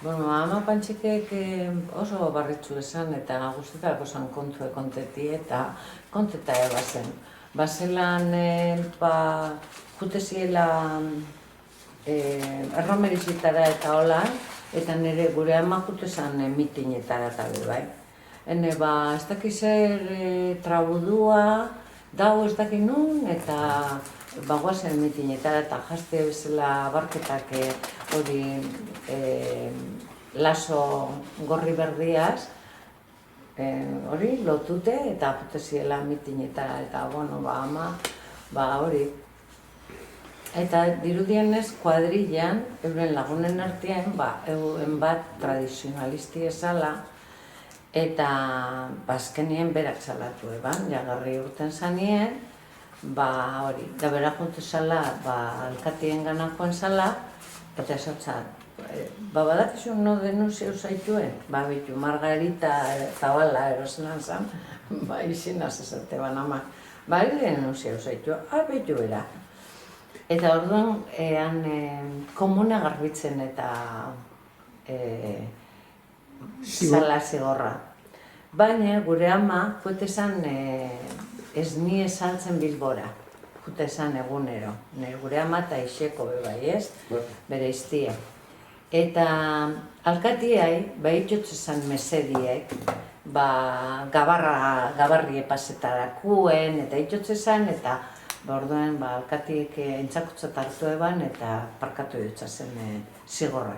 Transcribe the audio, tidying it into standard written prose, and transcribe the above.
Bueno, ama pantxikek oso barritxu esan eta guztetako zan kontue konteti eta konteta ebazen. Bazelan, jute ziela erromerizitara eta hola, eta nire gure ama jute zan mitinetara eta bai. Hene, ez dakiz trabudua, dago ez dakit nun, eta guazen mitinetara eta jazte bezala barketak hori laso gorri berdiaz, hori lotute eta jute ziela mitinetara eta bueno, ama, hori. Eta dirudienez kuadrillan, euren lagunen artean, euren bat tradizionalisti esala, eta azkenien berak salatu eban, jagarri urten zanien, hori, da berak juntu zala, alkatien ganakoen zala, eta esatzen, badakizu no denunzio zaituen, bitu, Margarita Zabala erosenan zan, izinaz esate ban ama, denunzio zaituen, bitu bera. Eta orduan, komuna garbitzen eta zala zigorra. Baina gure ama, jute zan, ez ni esaltzen Bilbora, jute zan egunero. Gure ama eta iseko bebai ez, bere iztie. Eta alkatiai, itxotze zan mesediek, gabarri epazetarakuen, eta itxotze zan, eta orduan alkatiek entzakutzat hartu eban, eta parkatu dutza zen zigorra.